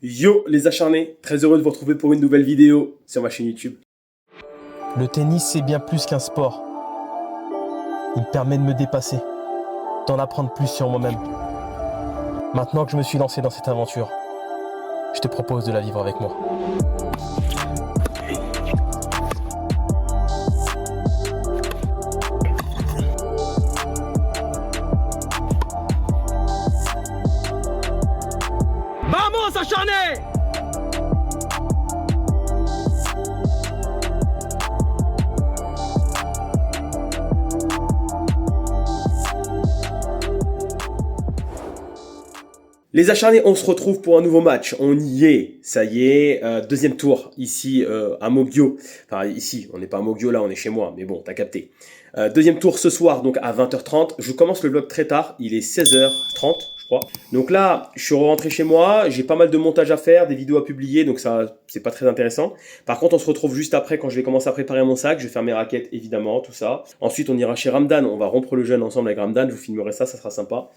Yo les acharnés, très heureux de vous retrouver pour une nouvelle vidéo sur ma chaîne YouTube. Le tennis, c'est bien plus qu'un sport. Il me permet de me dépasser, d'en apprendre plus sur moi-même. Maintenant que je me suis lancé dans cette aventure, je te propose de la vivre avec moi. Vamos, acharnés! Les acharnés, on se retrouve pour un nouveau match. On y est, ça y est, deuxième tour ici à Mogyo. Enfin ici, on n'est pas à Mogyo là, on est chez moi, mais bon, t'as capté. Deuxième tour ce soir, donc à 20h30. Je commence le vlog très tard, il est 16h30 je crois. Donc là, je suis rentré chez moi, j'ai pas mal de montage à faire, des vidéos à publier, donc ça, c'est pas très intéressant. Par contre, on se retrouve juste après quand je vais commencer à préparer mon sac. Je vais faire mes raquettes évidemment, tout ça. Ensuite, on ira chez Ramdan, on va rompre le jeûne ensemble avec Ramdan, je vous filmerai ça, ça sera sympa.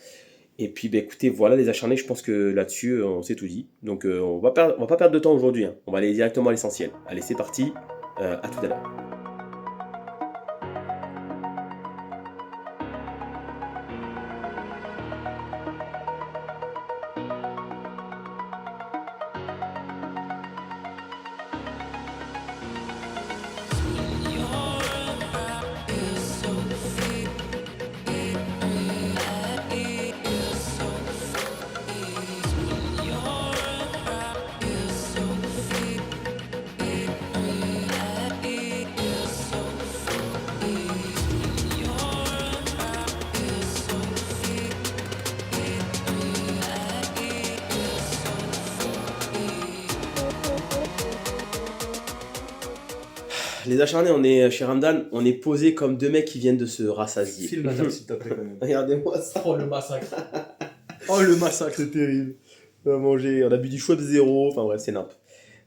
Et puis, bah, écoutez, voilà les acharnés, je pense que là-dessus, on s'est tout dit. Donc, on va pas perdre de temps aujourd'hui, hein. On va aller directement à l'essentiel. Allez, c'est parti, à tout à l'heure. Les acharnés, on est chez Ramdan, on est posés comme deux mecs qui viennent de se rassasier. Filme la table s'il te plaît quand même. Regardez-moi ça. Oh le massacre. Oh le massacre. C'est terrible. On a mangé, on a bu du Schweppes zéro, enfin bref, c'est nappe.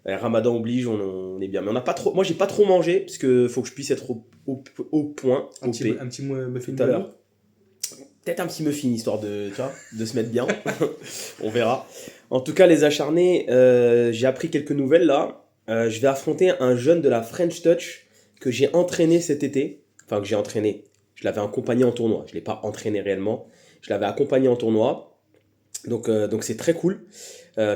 Ramadan oblige, on est bien. Mais on n'a pas trop, moi j'ai pas trop mangé, parce que faut que je puisse être au point, Un petit muffin tout à l'heure. Peut-être un petit muffin, histoire de, tu vois, de se mettre bien. On verra. En tout cas, les acharnés, j'ai appris quelques nouvelles là. Je vais affronter un jeune de la French Touch que j'ai entraîné cet été. Enfin, que j'ai entraîné. Je l'avais accompagné en tournoi. Je ne l'ai pas entraîné réellement. Je l'avais accompagné en tournoi. Donc c'est très cool.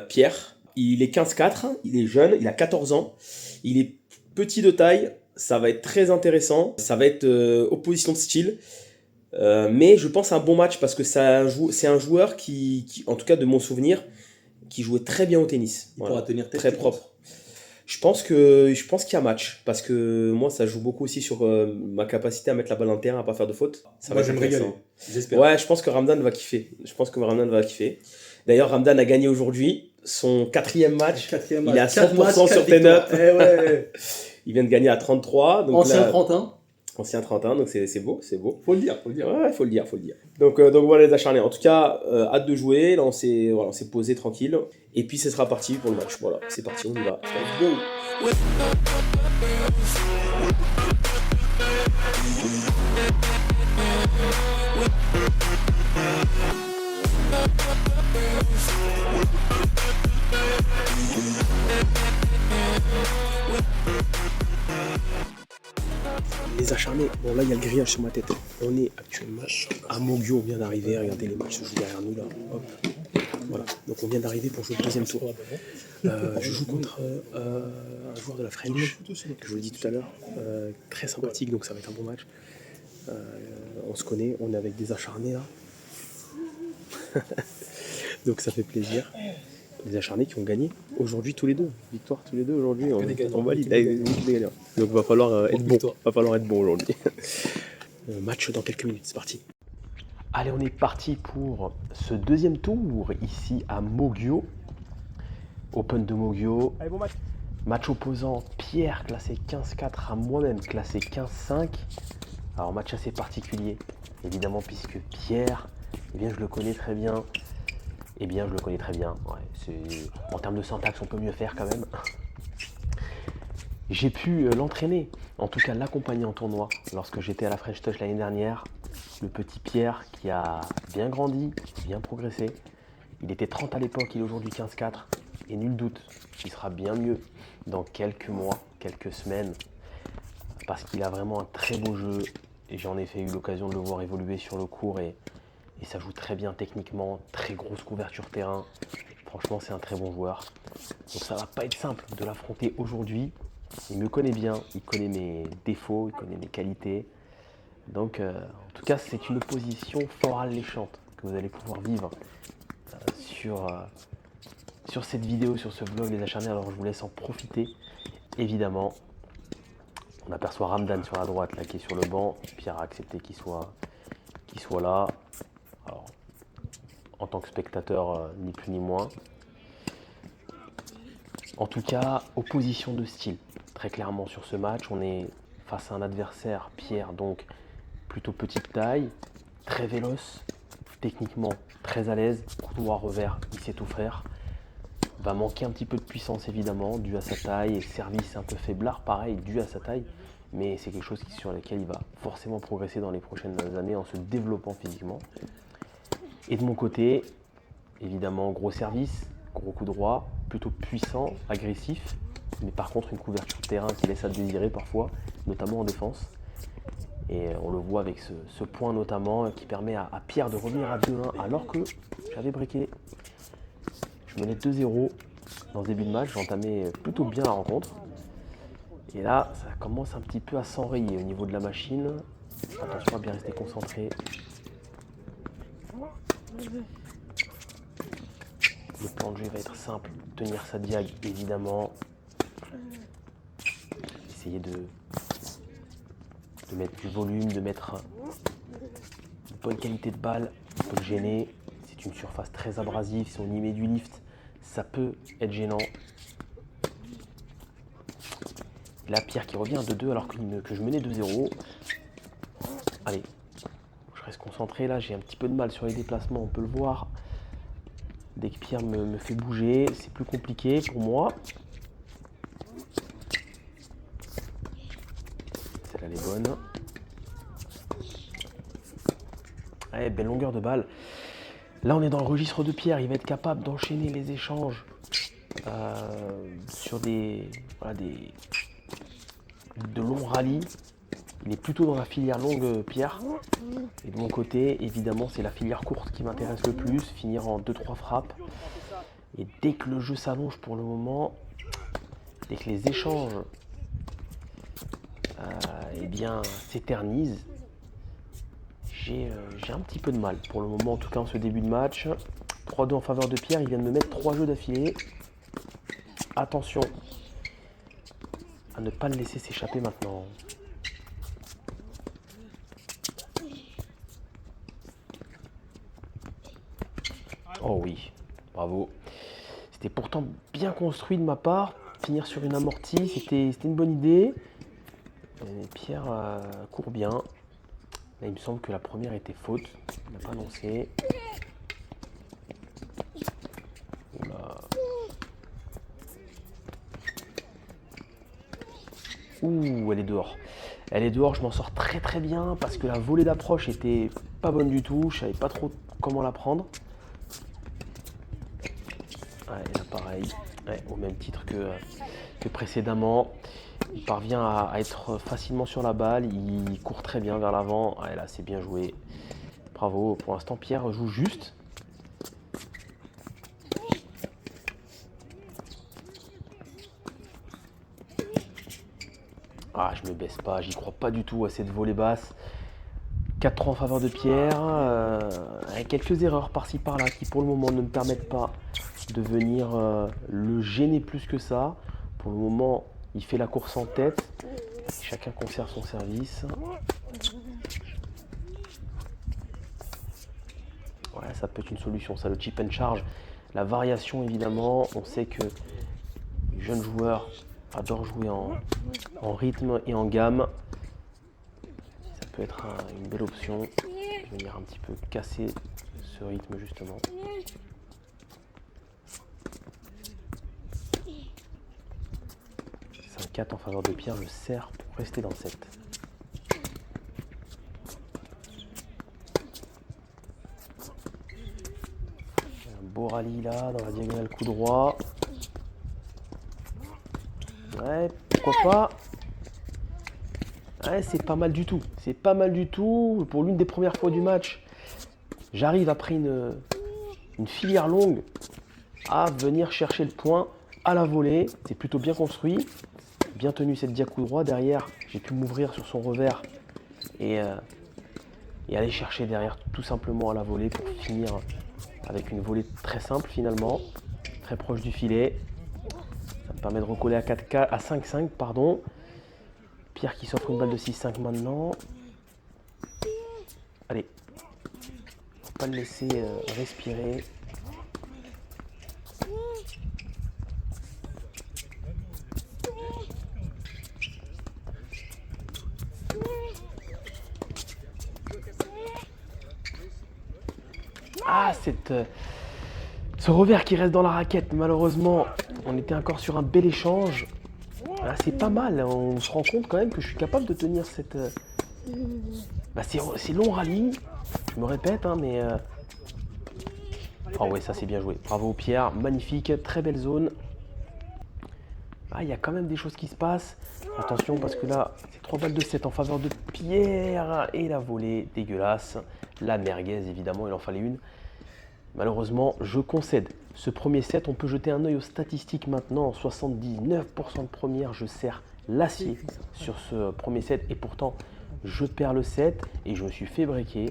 Pierre, il est 15-4. Il est jeune. Il a 14 ans. Il est petit de taille. Ça va être très intéressant. Ça va être opposition de style. Mais je pense à un bon match parce que c'est un joueur qui, en tout cas de mon souvenir, qui jouait très bien au tennis. Il pourra tenir tête, très propre. Je pense qu'il y a match, parce que moi ça joue beaucoup aussi sur ma capacité à mettre la balle en terrain, à pas faire de faute. Ça Moi va je vais me régaler, j'espère. Ouais, je pense que Ramdan va kiffer. D'ailleurs, Ramdan a gagné aujourd'hui son quatrième match. Il est à 100% sur Ten-Up. Ouais. Il vient de gagner à 33. Donc Ancien là, 31. Ancien 31, donc c'est beau, c'est beau. Faut le dire. Ouais, faut le dire. Donc voilà les acharnés. En tout cas, hâte de jouer. Là, on s'est posé tranquille. Et puis, ce sera parti pour le match. Voilà, c'est parti, on y va. Let's go. Les acharnés, bon là il y a le grillage sur ma tête. On est actuellement à Mogyo, on vient d'arriver, regardez les matchs se jouent derrière nous là. Hop. Voilà, donc on vient d'arriver pour jouer le deuxième tour. Je joue contre un joueur de la French, que je vous l'ai dit tout à l'heure, très sympathique, donc ça va être un bon match. On se connaît, on est avec des acharnés là. Donc ça fait plaisir. Des acharnés qui ont gagné aujourd'hui tous les deux. Victoire tous les deux aujourd'hui. On valide. Donc va falloir être bon. Va falloir être bon aujourd'hui. Match dans quelques minutes, c'est parti. Allez, on est parti pour ce deuxième tour ici à Mogyo. Open de Mogyo. Allez, bon match. Match opposant Pierre classé 15-4 à moi-même classé 15-5. Alors match assez particulier évidemment puisque Pierre, eh bien je le connais très bien. Ouais, en termes de syntaxe, on peut mieux faire quand même. J'ai pu l'entraîner, en tout cas l'accompagner en tournoi lorsque j'étais à la French Touch l'année dernière. Le petit Pierre qui a bien grandi, bien progressé. Il était 30 à l'époque, il est aujourd'hui 15-4. Et nul doute qu'il sera bien mieux dans quelques mois, quelques semaines, parce qu'il a vraiment un très beau jeu. Et j'en ai eu l'occasion de le voir évoluer sur le court et ça joue très bien techniquement, très grosse couverture terrain. Franchement, c'est un très bon joueur. Donc ça va pas être simple de l'affronter aujourd'hui. Il me connaît bien, il connaît mes défauts, il connaît mes qualités. Donc en tout cas, c'est une opposition fort alléchante que vous allez pouvoir vivre sur cette vidéo, sur ce vlog Les Acharnés. Alors je vous laisse en profiter, évidemment. On aperçoit Ramdan sur la droite, là, qui est sur le banc. Pierre a accepté qu'il soit là. Alors, en tant que spectateur, ni plus ni moins. En tout cas, opposition de style. Très clairement sur ce match, on est face à un adversaire, Pierre, donc plutôt petite taille, très véloce, techniquement très à l'aise, coup droit revers, il sait tout faire. Va manquer un petit peu de puissance évidemment, dû à sa taille, et service un peu faiblard, pareil, dû à sa taille, mais c'est quelque chose sur lequel il va forcément progresser dans les prochaines années en se développant physiquement. Et de mon côté, évidemment, gros service, gros coup droit, plutôt puissant, agressif, mais par contre une couverture de terrain qui laisse à désirer parfois, notamment en défense. Et on le voit avec ce point notamment qui permet à Pierre de revenir à 2-1 alors que j'avais breaké. Je menais 2-0 dans ce début de match, j'entamais plutôt bien la rencontre. Et là, ça commence un petit peu à s'enrayer au niveau de la machine. Attention à bien rester concentré. Le plan de jeu va être simple, tenir sa diag évidemment. Essayer de mettre du volume, de mettre une bonne qualité de balle, on peut le gêner. C'est une surface très abrasive, si on y met du lift, ça peut être gênant. Là, Pierre qui revient à 2-2 alors que je menais 2-0. Allez, je reste concentré là, j'ai un petit peu de mal sur les déplacements, on peut le voir. Dès que Pierre me fait bouger, c'est plus compliqué pour moi. Celle-là, elle est bonne. Allez, belle longueur de balle. Là, on est dans le registre de Pierre. Il va être capable d'enchaîner les échanges sur de longs rallyes. Il est plutôt dans la filière longue, Pierre. Et de mon côté, évidemment, c'est la filière courte qui m'intéresse le plus. Finir en 2-3 frappes. Et dès que le jeu s'allonge pour le moment, dès que les échanges s'éternisent, j'ai un petit peu de mal. Pour le moment, en tout cas, en ce début de match. 3-2 en faveur de Pierre. Il vient de me mettre 3 jeux d'affilée. Attention à ne pas le laisser s'échapper maintenant. Oh oui, bravo. C'était pourtant bien construit de ma part. Finir sur une amortie, c'était une bonne idée. Et Pierre court bien. Là, il me semble que la première était faute. Il n'a pas annoncé. Oula. Ouh, elle est dehors. Elle est dehors, je m'en sors très très bien parce que la volée d'approche était pas bonne du tout. Je savais pas trop comment la prendre. Ouais, là pareil, ouais, au même titre que précédemment. Il parvient à être facilement sur la balle, il court très bien vers l'avant. Ouais, là c'est bien joué. Bravo, pour l'instant Pierre joue juste. Ah, je me baisse pas, j'y crois pas du tout à cette volée basse. 4-3 en faveur de Pierre, avec quelques erreurs par-ci par-là qui pour le moment ne me permettent pas de venir le gêner plus que ça. Pour le moment, il fait la course en tête. Chacun conserve son service. Ouais, ça peut être une solution, ça, le chip and charge. La variation, évidemment, on sait que les jeunes joueurs adorent jouer en rythme et en gamme. Ça peut être une belle option. Je vais venir un petit peu casser ce rythme, justement. C'est un 4 en faveur de Pierre, je sers pour rester dans le set. Un beau rallye là, dans la diagonale coup droit. Ouais, pourquoi pas. Ouais, c'est pas mal du tout. C'est pas mal du tout. Pour l'une des premières fois du match, j'arrive après une filière longue à venir chercher le point à la volée. C'est plutôt bien construit. Bien tenu cette dia coup droit. Derrière, j'ai pu m'ouvrir sur son revers et aller chercher derrière tout simplement à la volée pour finir avec une volée très simple finalement. Très proche du filet. Ça me permet de recoller à 4K, à 5-5, pardon. Pierre qui s'offre une balle de 6-5 maintenant. Allez. Faut pas le laisser respirer. Ah, ce revers qui reste dans la raquette, malheureusement, on était encore sur un bel échange. Ah, c'est pas mal, on se rend compte quand même que je suis capable de tenir cette... c'est long rallye, je me répète, hein, mais... Oh ouais, ça c'est bien joué. Bravo Pierre, magnifique, très belle zone. Ah, il y a quand même des choses qui se passent. Attention parce que là, c'est 3 balles de 7 en faveur de Pierre. Et la volée dégueulasse. La merguez, évidemment, il en fallait une. Malheureusement, je concède. Ce premier set, on peut jeter un œil aux statistiques maintenant. 79% de première, je serre l'acier sur ce premier set. Et pourtant, je perds le set et je me suis fait breaker.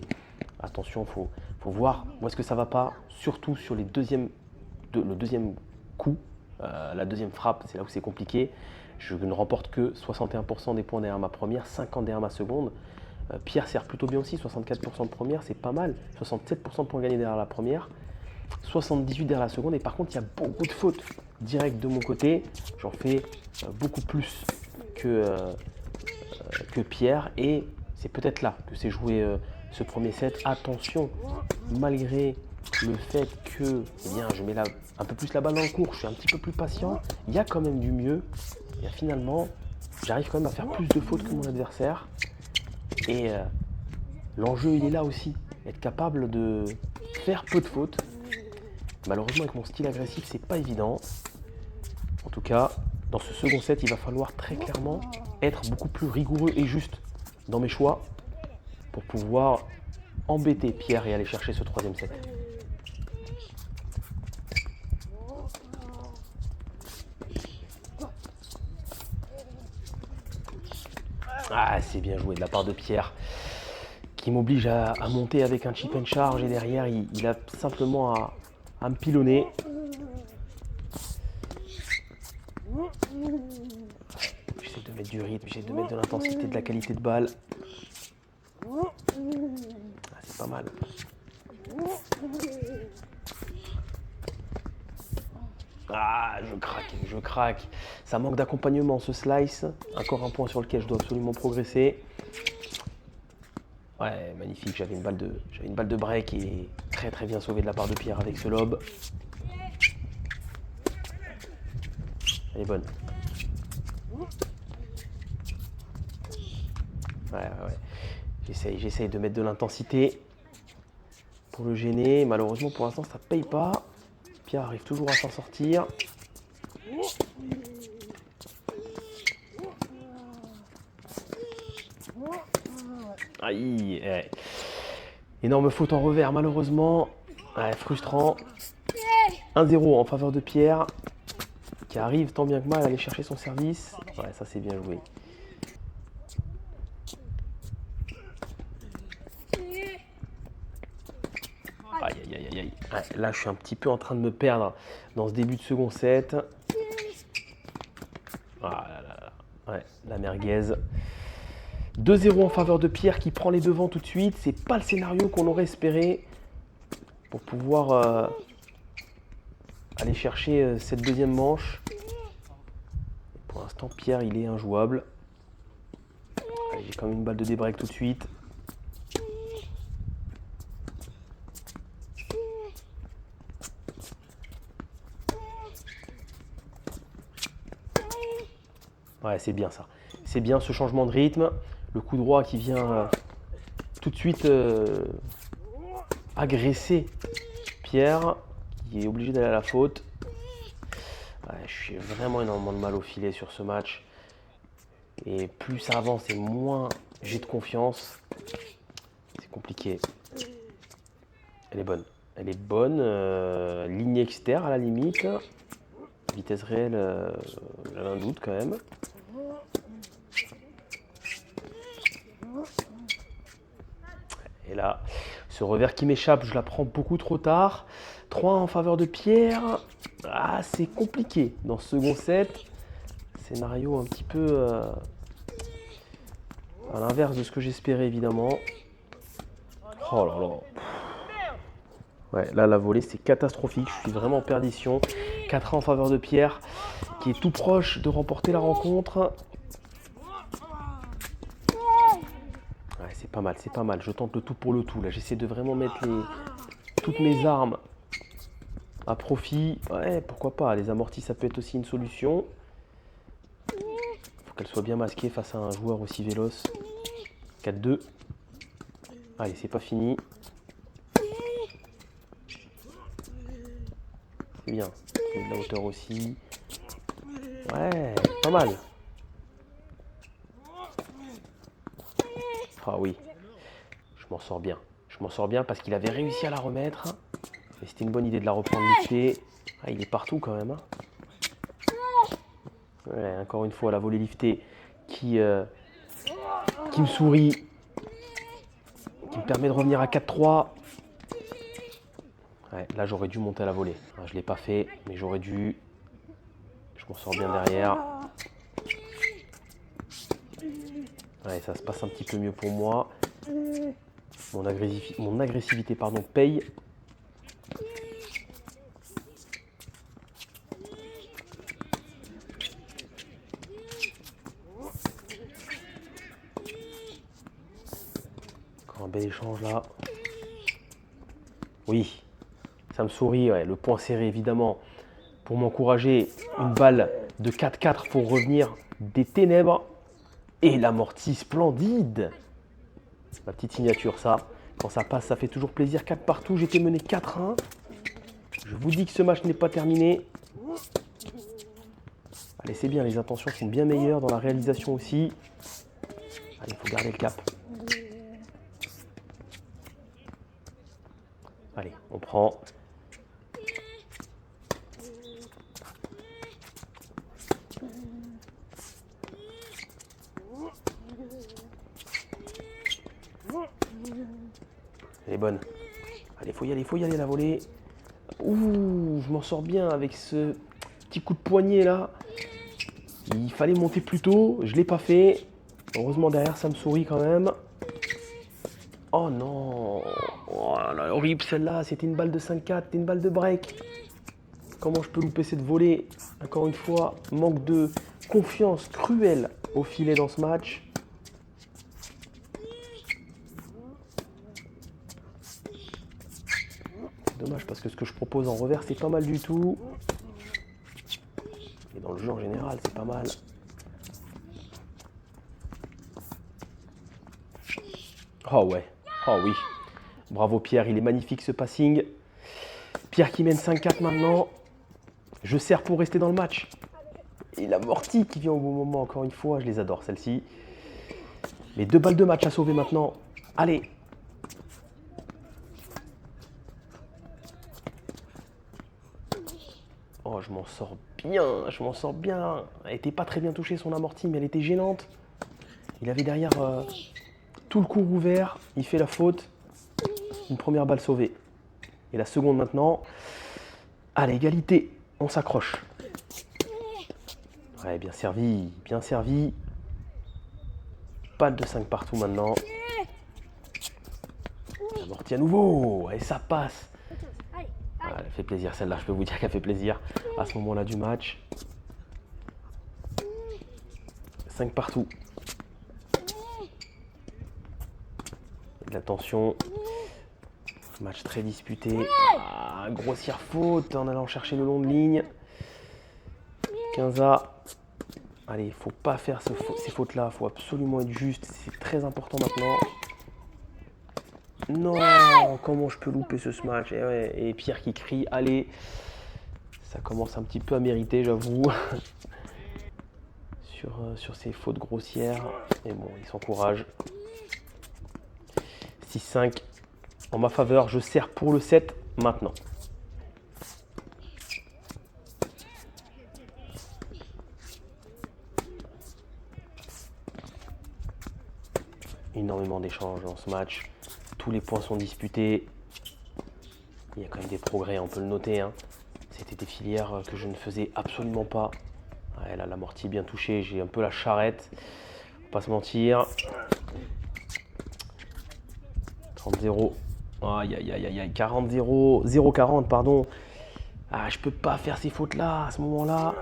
Attention, faut voir où est-ce que ça va pas. Surtout sur le deuxième coup. La deuxième frappe, c'est là où c'est compliqué. Je ne remporte que 61% des points derrière ma première, 50 derrière ma seconde. Pierre sert plutôt bien aussi, 64% de première, c'est pas mal. 67% de points gagnés derrière la première, 78 derrière la seconde. Et par contre, il y a beaucoup de fautes directes de mon côté. J'en fais beaucoup plus que Pierre. Et c'est peut-être là que s'est joué ce premier set. Attention, malgré le fait que je mets un peu plus la balle dans le cours, je suis un petit peu plus patient, il y a quand même du mieux. Et finalement, j'arrive quand même à faire plus de fautes que mon adversaire. Et l'enjeu, il est là aussi, être capable de faire peu de fautes. Malheureusement, avec mon style agressif, c'est pas évident. En tout cas, dans ce second set, il va falloir très clairement être beaucoup plus rigoureux et juste dans mes choix pour pouvoir embêter Pierre et aller chercher ce troisième set. Ah, c'est bien joué de la part de Pierre qui m'oblige à monter avec un chip and charge et derrière il a simplement à me pilonner. J'essaie de mettre du rythme, j'essaie de mettre de l'intensité, de la qualité de balle. Ah, c'est pas mal. Ah, je craque. Ça manque d'accompagnement ce slice. Encore un point sur lequel je dois absolument progresser. Ouais, magnifique. J'avais une balle de break et très très bien sauvée de la part de Pierre avec ce lob. Elle est bonne. Ouais. J'essaye de mettre de l'intensité pour le gêner. Malheureusement, pour l'instant, ça paye pas. Pierre arrive toujours à s'en sortir. Aïe, ouais. Énorme faute en revers, malheureusement. Ouais, frustrant. 1-0 en faveur de Pierre, qui arrive tant bien que mal à aller chercher son service. Ouais, ça c'est bien joué. Aïe. Ouais, là, je suis un petit peu en train de me perdre dans ce début de second set. Ah là. Ouais, la merguez. 2-0 en faveur de Pierre qui prend les devants tout de suite. C'est pas le scénario qu'on aurait espéré pour pouvoir aller chercher cette deuxième manche. Pour l'instant, Pierre, il est injouable. J'ai quand même une balle de débreak tout de suite. Ouais, c'est bien ça. C'est bien ce changement de rythme. Le coup droit qui vient tout de suite agresser Pierre, qui est obligé d'aller à la faute. Ouais, je suis vraiment énormément de mal au filet sur ce match. Et plus ça avance et moins j'ai de confiance. C'est compliqué. Elle est bonne. Elle est bonne. Ligne externe à la limite. Vitesse réelle, j'avais un doute quand même. Et là, ce revers qui m'échappe, je la prends beaucoup trop tard. 3 en faveur de Pierre. Ah, c'est compliqué dans ce second set. Scénario un petit peu à l'inverse de ce que j'espérais évidemment. Oh là là. Ouais, là la volée c'est catastrophique. Je suis vraiment en perdition. 4 en faveur de Pierre qui est tout proche de remporter la rencontre. Ouais, c'est pas mal, c'est pas mal. Je tente le tout pour le tout. Là, j'essaie de vraiment mettre toutes mes armes à profit. Ouais, pourquoi pas. Les amortis, ça peut être aussi une solution. Faut qu'elle soit bien masquée face à un joueur aussi véloce. 4-2. Allez, c'est pas fini. C'est bien. De la hauteur aussi. Ouais, pas mal. Ah oui, je m'en sors bien. Je m'en sors bien parce qu'il avait réussi à la remettre. Et c'était une bonne idée de la reprendre liftée. Ah, il est partout quand même. Hein. Ouais, encore une fois, la volée liftée qui me sourit. Qui me permet de revenir à 4-3. Ouais, là, j'aurais dû monter à la volée. Je ne l'ai pas fait, mais j'aurais dû. Je m'en sors bien derrière. Ouais, ça se passe un petit peu mieux pour moi. Mon agressivité pardon, paye. Encore un bel échange là. Oui, ça me sourit. Ouais. Le point serré évidemment pour m'encourager. Une balle de 4-4 pour revenir des ténèbres. Et l'amorti splendide. Ma petite signature, ça. Quand ça passe, ça fait toujours plaisir. 4 partout, j'étais mené 4-1. Je vous dis que ce match n'est pas terminé. Allez, c'est bien, les intentions sont bien meilleures dans la réalisation aussi. Allez, il faut garder le cap. Allez, on prend. Elle est bonne. Allez, faut y aller la volée. Ouh, je m'en sors bien avec ce petit coup de poignet là. Il fallait monter plus tôt, je ne l'ai pas fait. Heureusement derrière ça me sourit quand même. Oh non, oh là, horrible celle-là, c'était une balle de 5-4, c'était une balle de break. Comment je peux louper cette volée? Encore une fois, manque de confiance cruelle au filet dans ce match. Dommage parce que ce que je propose en revers c'est pas mal du tout. Et dans le jeu en général c'est pas mal. Oh ouais, oh oui. Bravo Pierre, il est magnifique ce passing. Pierre qui mène 5-4 maintenant. Je sers pour rester dans le match. Et l'amorti qui vient au bon moment encore une fois, je les adore celles-ci. Les 2 balles de match à sauver maintenant. Allez. Oh, je m'en sors bien, je m'en sors bien. Elle n'était pas très bien touchée son amorti, mais elle était gênante. Il avait derrière tout le court ouvert. Il fait la faute. Une première balle sauvée. Et la seconde maintenant. Allez, égalité. On s'accroche. Ouais, bien servi, bien servi. Balle de 5 partout maintenant. Amorti à nouveau. Et ça passe. Ah, elle fait plaisir celle-là, je peux vous dire qu'elle fait plaisir à ce moment-là du match. 5 partout. De la tension. Match très disputé. Ah, grossière faute en allant chercher le long de ligne. 15A. Allez, il ne faut pas faire ces fautes-là, il faut absolument être juste, c'est très important maintenant. Non, comment je peux louper ce smash? Et Pierre qui crie, allez, Ça commence un petit peu à mériter, j'avoue. Sur ces fautes grossières. Mais bon, il s'encourage. 6-5 en ma faveur. Je sers pour le 7 maintenant. Énormément d'échanges dans ce match. Tous les points sont disputés. Il y a quand même des progrès, on peut le noter. Hein. C'était des filières que je ne faisais absolument pas. Ouais, là, l'amorti bien touché. J'ai un peu la charrette. Faut pas se mentir. 30-0. Aïe, aïe, aïe, aïe. 40-0. 0-40, pardon. Ah, je peux pas faire ces fautes-là à ce moment-là.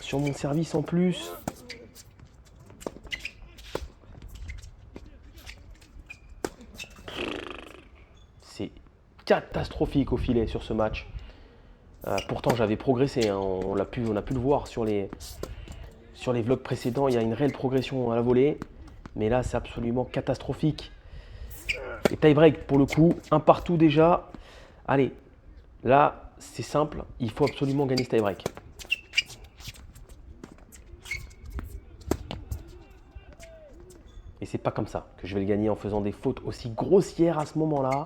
Sur mon service en plus. C'est catastrophique au filet sur ce match. Pourtant j'avais progressé, hein. On a pu le voir sur les vlogs précédents. Il y a une réelle progression à la volée. Mais là c'est absolument catastrophique. Et tie-break pour le coup, un partout déjà. Allez, là c'est simple, il faut absolument gagner ce tie-break. Et c'est pas comme ça que je vais le gagner en faisant des fautes aussi grossières à ce moment-là.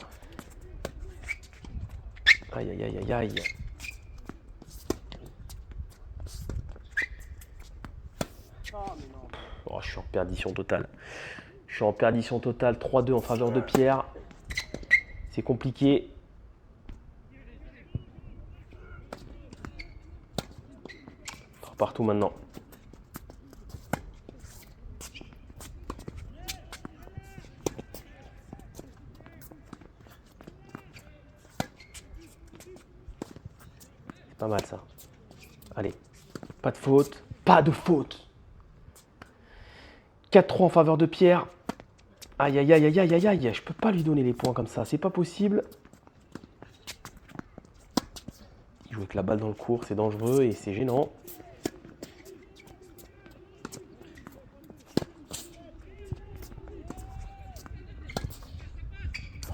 Aïe, aïe, aïe, aïe, aïe. Oh, je suis en perdition totale. Je suis en perdition totale. 3-2 en faveur de Pierre. C'est compliqué. Partout maintenant. Pas mal ça. Allez, pas de faute, pas de faute. 4-3 en faveur de Pierre. Aïe, aïe, aïe, aïe, aïe, aïe, aïe. Je peux pas lui donner les points comme ça, c'est pas possible. Il joue avec la balle dans le court, c'est dangereux et c'est gênant.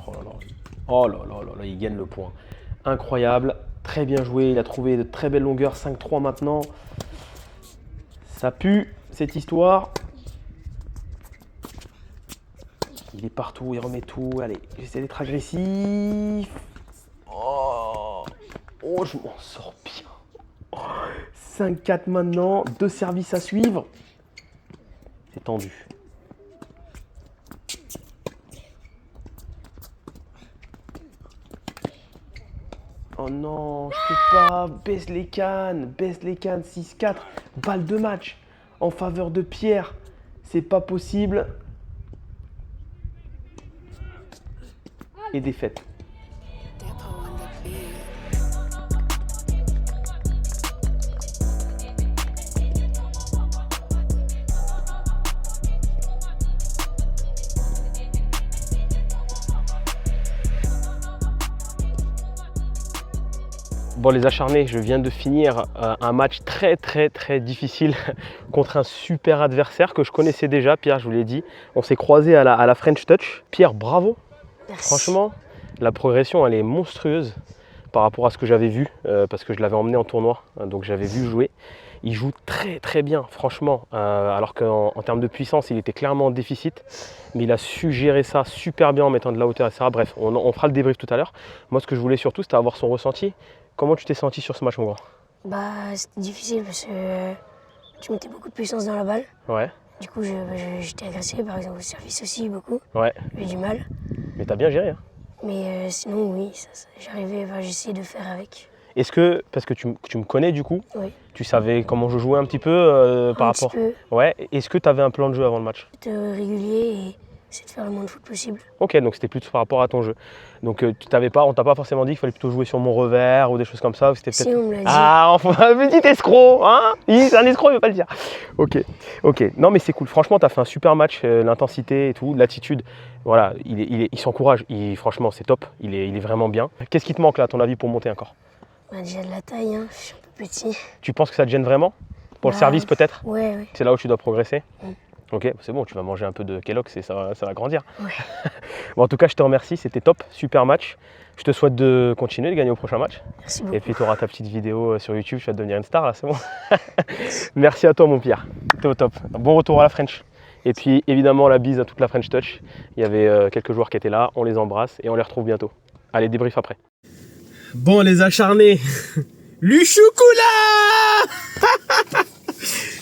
Oh là là. Oh là là là là, il gagne le point. Incroyable. Très bien joué, il a trouvé de très belles longueurs, 5-3 maintenant. Ça pue cette histoire. Il est partout, il remet tout. Allez, j'essaie d'être agressif. Oh, je m'en sors bien. 5-4 maintenant, 2 services à suivre. C'est tendu. Oh non, je peux pas. Baisse les cannes. 6-4. Balle de match en faveur de Pierre. C'est pas possible. Et défaite. Bon les acharnés, je viens de finir un match très difficile contre un super adversaire que je connaissais déjà, Pierre, je vous l'ai dit. On s'est croisés à la French Touch. Pierre, bravo. Merci. Franchement, la progression elle est monstrueuse par rapport à ce que j'avais vu, parce que je l'avais emmené en tournoi, donc j'avais vu jouer. Il joue très bien, franchement, alors qu'en termes de puissance, il était clairement en déficit, mais il a su gérer ça super bien en mettant de la hauteur, etc. Bref, on fera le débrief tout à l'heure. Moi, ce que je voulais surtout, c'était avoir son ressenti. Comment tu t'es senti sur ce match, mon grand? Bah, c'était difficile parce que tu mettais beaucoup de puissance dans la balle. Ouais. Du coup, j'étais agressé, par exemple, au service aussi, beaucoup. Ouais. J'ai eu du mal. Mais t'as bien géré, hein? Mais sinon, oui, j'arrivais, j'essayais de faire avec. Est-ce que, parce que tu me connais du coup, Oui. Tu savais comment je jouais un petit peu par rapport... Un petit peu. Ouais. Est-ce que tu avais un plan de jeu avant le match? Être régulier et essayer de faire le moins de foot possible. Ok, donc c'était plutôt par rapport à ton jeu. Donc on t'a pas forcément dit qu'il fallait plutôt jouer sur mon revers ou des choses comme ça, ou c'était peut-être... Si, on me l'a dit. Ah, enfin, petit escroc, hein? C'est un escroc, il veut pas le dire. Ok. Non, mais c'est cool. Franchement, tu as fait un super match, l'intensité et tout, l'attitude. Voilà, il s'encourage. Franchement, c'est top. Il est vraiment bien. Qu'est-ce qui te manque là, à ton avis, pour monter encore? Bah, déjà de la taille, hein. Je suis un peu petit. Tu penses que ça te gêne vraiment? Pour le service peut-être? Ouais. C'est là où tu dois progresser? Mm. Ok, c'est bon, tu vas manger un peu de Kellogg's et ça va grandir. Ouais. Bon, en tout cas, je te remercie, c'était top, super match. Je te souhaite de continuer, de gagner au prochain match. Merci Et beaucoup. puis tu auras ta petite vidéo sur YouTube, tu vas devenir une star là, c'est bon. Merci à toi mon Pierre, t'es au top. Bon retour à la French. Et puis évidemment la bise à toute la French Touch. Il y avait quelques joueurs qui étaient là, on les embrasse et on les retrouve bientôt. Allez, débrief après. Bon, les acharnés. Luchoukoula.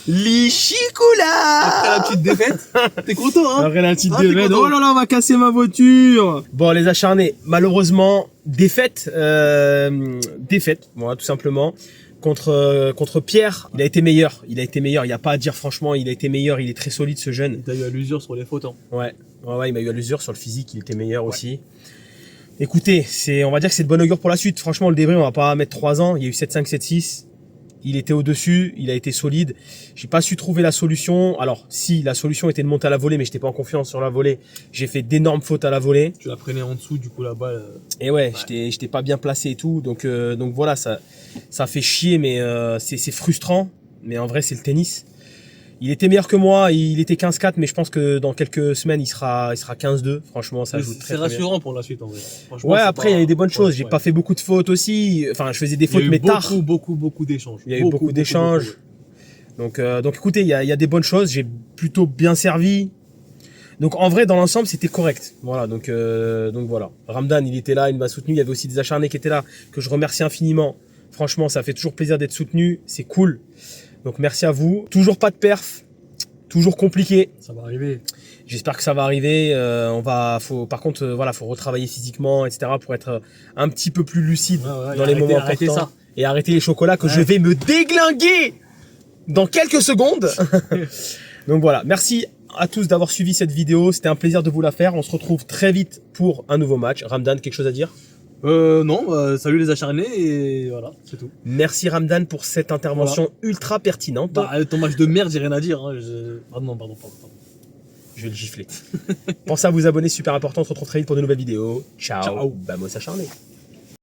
Lichikoula. Après la petite défaite, t'es content, hein? Après la petite Ah, t'es défaite, content. oh là là, on va casser ma voiture. Bon, les acharnés, malheureusement, défaite, voilà, tout simplement. Contre Pierre, il a été meilleur. Il n'y a pas à dire, franchement, il a été meilleur. Il est très solide, ce jeune. T'as eu à l'usure sur les fautes, hein. Ouais, il m'a eu à l'usure sur le physique, il était meilleur aussi. Écoutez, on va dire que c'est de bon augure pour la suite. Franchement, le débris, on va pas mettre 3 ans. Il y a eu 7-5, 7-6. Il était au-dessus, il a été solide. J'ai pas su trouver la solution. Alors, si, la solution était de monter à la volée, mais j'étais pas en confiance sur la volée. J'ai fait d'énormes fautes à la volée. Tu la prenais en dessous, du coup, la balle. Et ouais, j'étais pas bien placé et tout. Donc voilà, ça fait chier, mais c'est frustrant. Mais en vrai, c'est le tennis. Il était meilleur que moi, il était 15-4, mais je pense que dans quelques semaines, il sera 15-2. Franchement, ça joue très, C'est très bien. rassurant pour la suite, en vrai. Franchement, Ouais, c'est après, il y a eu des bonnes choses. J'ai ouais. pas fait beaucoup de fautes aussi. Enfin, je faisais des Il y a fautes, eu mais tard. beaucoup d'échanges. Il y a eu beaucoup d'échanges. Donc écoutez, il y a des bonnes choses. J'ai plutôt bien servi. Donc en vrai, dans l'ensemble, c'était correct. Voilà, donc voilà. Ramdan, il était là, il m'a soutenu. Il y avait aussi des acharnés qui étaient là, que je remercie infiniment. Franchement, ça fait toujours plaisir d'être soutenu. C'est cool. Donc merci à vous. Toujours pas de perf. Toujours compliqué. Ça va arriver. J'espère que ça va arriver. Par contre, faut retravailler physiquement, etc. pour être un petit peu plus lucide dans les moments arrêtez importants. ça. Et arrêter les chocolats que je vais me déglinguer dans quelques secondes. Donc voilà. Merci à tous d'avoir suivi cette vidéo. C'était un plaisir de vous la faire. On se retrouve très vite pour un nouveau match. Ramdan, quelque chose à dire? Non, salut les acharnés et voilà, c'est tout. Merci Ramdan pour cette intervention ultra pertinente. Ton match de merde, j'ai rien à dire. Hein. Pardon. Je vais le gifler. Pensez à vous abonner, super important. On se retrouve très vite pour de nouvelles vidéos. Ciao. Ciao. Vamos acharnés.